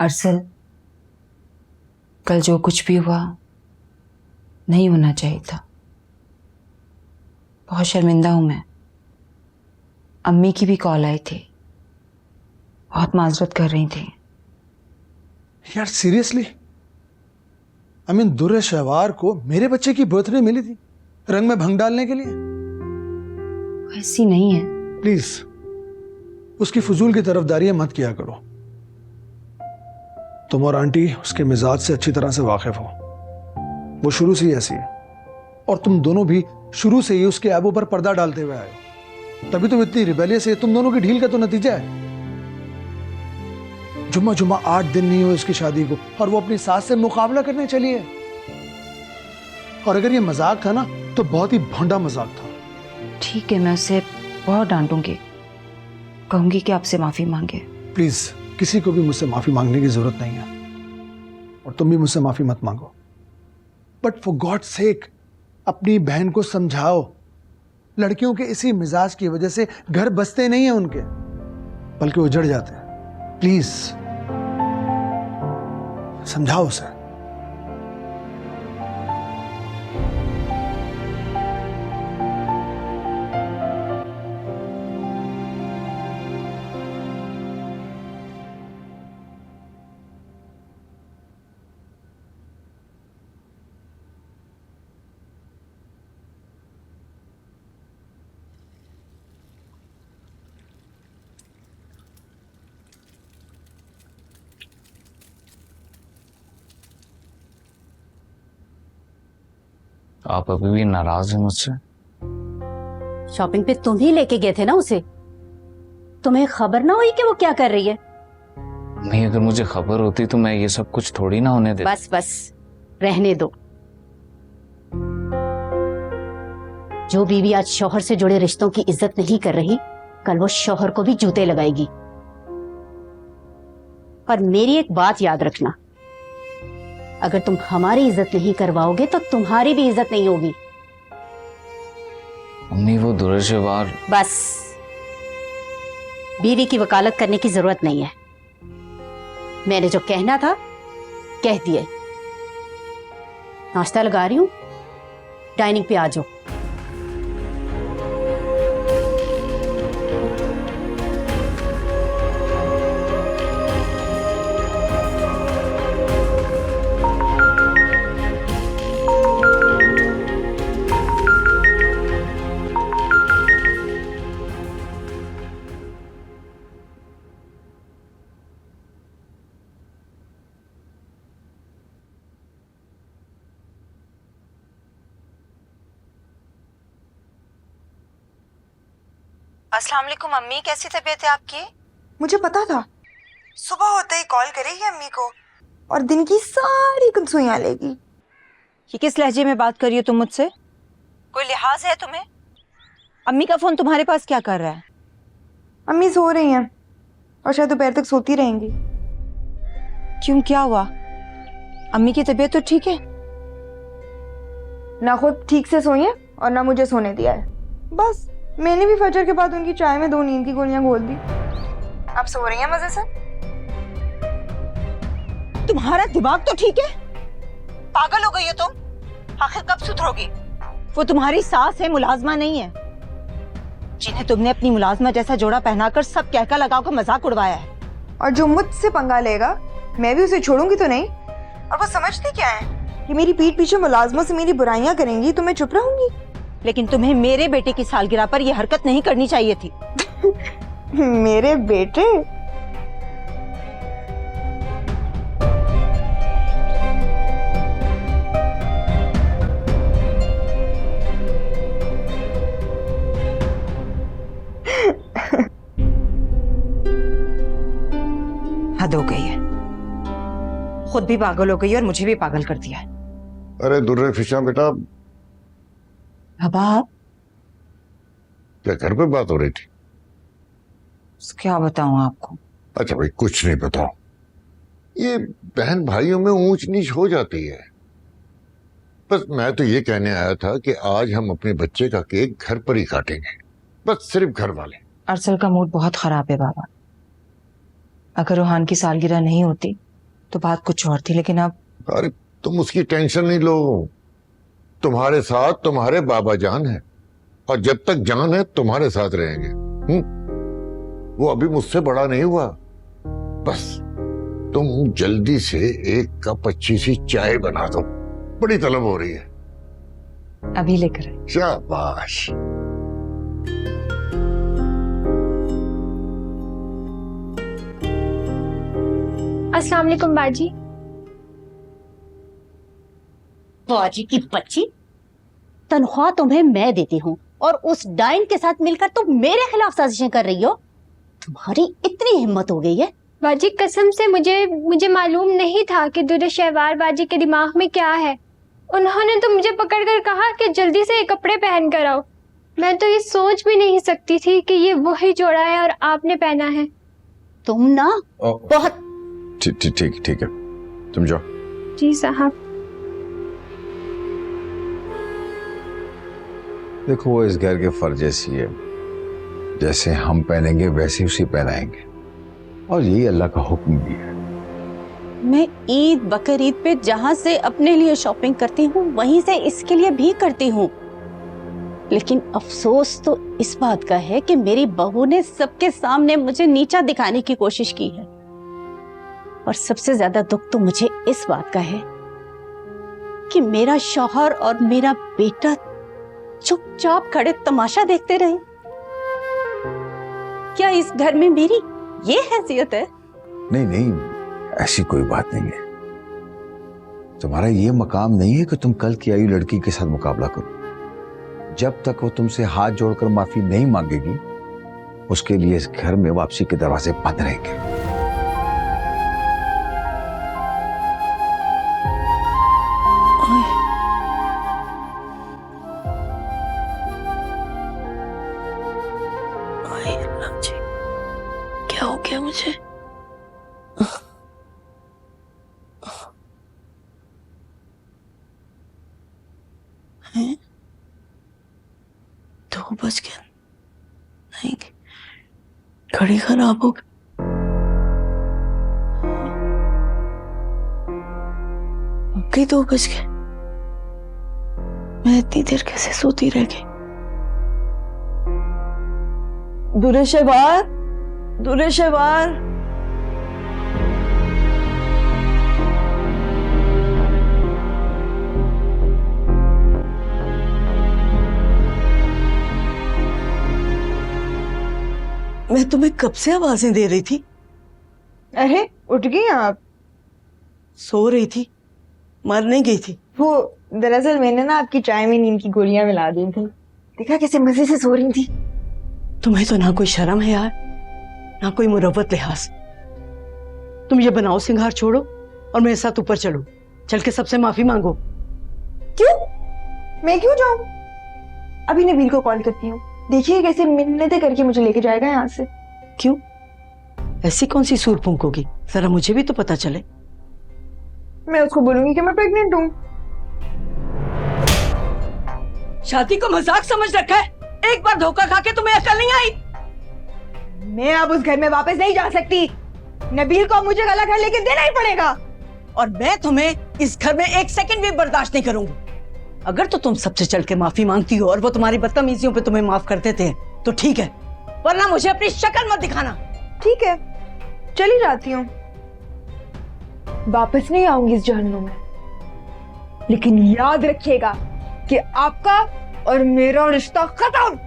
अरसल, कल जो कुछ भी हुआ नहीं होना चाहिए था। बहुत शर्मिंदा हूं मैं। अम्मी की भी कॉल आई थी, बहुत माजरत कर रही थी। यार सीरियसली, आई मीन दुर्रे शहवार को मेरे बच्चे की बर्थडे मिली थी रंग में भंग डालने के लिए। ऐसी नहीं है। प्लीज उसकी फजूल की तरफदारियां मत किया करो। तुम और आंटी उसके मिजाज से अच्छी तरह से वाकिफ हो। वो शुरू से ही ऐसी है और तुम दोनों भी शुरू से ही उसके ऐबों पर पर्दा डालते हुए आए हो। तभी तुम इतनी रिबेलियस है। तुम दोनों की ढील का तो नतीजा है। जुम्मा जुम्मा 8 दिन नहीं हुए उसकी शादी को और वो अपनी सास से मुकाबला करने चली है। और अगर ये मजाक था ना तो बहुत ही भोंडा मजाक था। ठीक है, मैं उसे बहुत डांटूंगी, कहूंगी कि आपसे माफी मांगे। प्लीज किसी को भी मुझसे माफी मांगने की जरूरत नहीं है और तुम भी मुझसे माफी मत मांगो। बट फॉर गॉड सेक अपनी बहन को समझाओ। लड़कियों के इसी मिजाज की वजह से घर बसते नहीं है उनके, बल्कि उजड़ जाते हैं। प्लीज समझाओ उसे। आप अभी भी नाराज हैं मुझसे? शॉपिंग पे तुम ही लेके गए थे ना उसे। तुम्हें खबर ना हुई कि वो क्या कर रही है? नहीं, अगर मुझे खबर होती तो मैं ये सब कुछ थोड़ी ना होने देता। बस बस रहने दो। जो बीवी आज शौहर से जुड़े रिश्तों की इज्जत नहीं कर रही, कल वो शौहर को भी जूते लगाएगी। और मेरी एक बात याद रखना, अगर तुम हमारी इज्जत नहीं करवाओगे तो तुम्हारी भी इज्जत नहीं होगी। अम्मी वो दुर्शवार। बस बीवी की वकालत करने की जरूरत नहीं है। मैंने जो कहना था कह दिए। नाश्ता लगा रही हूं, डाइनिंग पे आ जाओ। अस्सलाम वालेकुम अम्मी, कैसी तबीयत है आपकी? मुझे पता था सुबह होते ही कॉल करेगी अम्मी को और दिन की सारी कंसुइयां लेगी। ये किस लहजे में बात कर रही हो तुम मुझसे? कोई लिहाज है तुम्हें? अम्मी का फोन तुम्हारे पास क्या कर रहा है? अम्मी सो रही हैं और शायद दोपहर तक सोती रहेंगी। क्यों, क्या हुआ? अम्मी की तबीयत तो ठीक है? ना खुद ठीक से सोई हैं और ना मुझे सोने दिया है। बस मैंने भी फजर के बाद उनकी चाय में 2 नींद की गोलियां घोल दी। अब सो रही हैं मजे से। तुम्हारा दिमाग तो ठीक है? पागल हो गई हो तुम? आखिर कब सुधरोगी? वो तुम्हारी सास है, मुलाजमा नहीं है, जिन्हें तुमने अपनी मुलाजमा जैसा जोड़ा पहनाकर सब कहका लगाकर मजाक उड़वाया है। और जो मुझसे पंगा लेगा मैं भी उसे छोड़ूंगी तो नहीं। और वो समझती क्या है कि मेरी पीठ पीछे मुलाजमों से मेरी बुराइयां करेंगी तो मैं चुप रहूंगी। लेकिन तुम्हें मेरे बेटे की सालगिरह पर यह हरकत नहीं करनी चाहिए थी। मेरे बेटे? हद हो गई है। खुद भी पागल हो गई और मुझे भी पागल कर दिया है। अरे दुर्रे फिशा बेटा, बाबा, क्या घर पे बात हो रही थी? क्या बताऊं आपको? अच्छा भाई, कुछ नहीं बताओ। ये बहन भाइयों में ऊंच नीच हो जाती है। बस मैं तो ये कहने आया था कि आज हम अपने बच्चे का केक घर पर ही काटेंगे, बस सिर्फ घर वाले। अरसल का मूड बहुत खराब है बाबा। अगर रूहान की सालगिरह नहीं होती तो बात कुछ और थी, लेकिन अब अरे तुम उसकी टेंशन नहीं लो, तुम्हारे साथ तुम्हारे बाबा जान है और जब तक जान है तुम्हारे साथ रहेंगे। वो अभी मुझसे बड़ा नहीं हुआ। बस तुम जल्दी से एक कप अच्छी सी चाय बना दो, बड़ी तलब हो रही है। अभी लेकर आए। शाबाश। अस्सलाम वालेकुम बाजी। बाजी की बच्ची, तनख्वाह तुम्हें मैं देती हूँ और उस डाइन के साथ मिलकर तुम मेरे खिलाफ साजिशें कर रही हो। तुम्हारी इतनी हिम्मत हो गई है? बाजी कसम से मुझे मालूम नहीं था कि दुर्र शहवार बाजी के दिमाग में क्या है। उन्होंने तो मुझे पकड़कर कहा कि जल्दी से ये कपड़े पहन कर आओ। मैं तो ये सोच भी नहीं सकती थी कि ये वही जोड़ा है और आपने पहना है। तुम ना बहुत ठीक है, तुम जाओ। जी साहब। देखो वो इस घर के फर्ज ऐसी है, जैसे हम पहनेंगे वैसे उसी पहनाएंगे, और यही अल्लाह का हुक्म भी है। मैं ईद बकरीद पे जहां से अपने लिए शॉपिंग करती हूँ वहीं से इसके लिए भी करती हूँ, लेकिन अफसोस तो इस बात का है कि मेरी बहू ने सबके सामने मुझे नीचा दिखाने की कोशिश की है। और सबसे ज्यादा दुख तो मुझे इस बात का है कि मेरा शौहर और मेरा बेटा चुपचाप खड़े तमाशा देखते रहे। क्या इस घर में मेरी ये हैसियत है? नहीं, ऐसी कोई बात नहीं है। तुम्हारा ये मकाम नहीं है कि तुम कल की आई लड़की के साथ मुकाबला करो। जब तक वो तुमसे हाथ जोड़कर माफी नहीं मांगेगी, उसके लिए इस घर में वापसी के दरवाजे बंद रहेंगे। क्या हो गया मुझे? हैं? 2 बज गए। नहीं, घड़ी खराब हो गई। अब भी 2 बज गए। मैं इतनी देर कैसे सोती रह गई? दुर्र शहवार, मैं तुम्हें कब से आवाजें दे रही थी। अरे उठ गई आप? सो रही थी, मर नहीं गई थी। वो दरअसल मैंने ना आपकी चाय में नींद की गोलियां मिला दी थी। देखा कैसे मजे से सो रही थी। तुम्हें तो ना कोई शर्म है यार, ना कोई मुरव्वत लिहाज। तुम ये बनाओ सिंगार छोड़ो और मेरे साथ ऊपर चलो। चल के सबसे माफी मांगो। क्यों? मैं क्यों जाऊं? अभी नबील को कॉल करती हूँ, देखिए कैसे मिन्नतें करके मुझे लेके जाएगा यहाँ से। क्यों? ऐसी कौन सी सूर फूंकोगी? जरा मुझे भी तो पता चले। मैं उसको बोलूंगी कि मैं प्रेग्नेंट हूँ। शादी को मजाक समझ रखा है? एक बार धोखा खा के तुम्हें अकल नहीं आई? मैं अब उस घर में वापस नहीं जा सकती। नबील को मुझे गला घर लेके देना ही पड़ेगा। और मैं तुम्हें इस घर में 1 सेकंड भी बर्दाश्त नहीं करूंगी। अगर तो तुम सबसे चल के माफी मांगती हो और वो तुम्हारी बदतमीजियों पे तुम्हें माफ कर देते हैं तो ठीक है, वरना मुझे अपनी शक्ल मत दिखाना। ठीक है, चली जाती हूँ। वापस नहीं आऊंगी इस जहन्नुम में, लेकिन याद रखिएगा कि आपका और मेरा रिश्ता खत्म।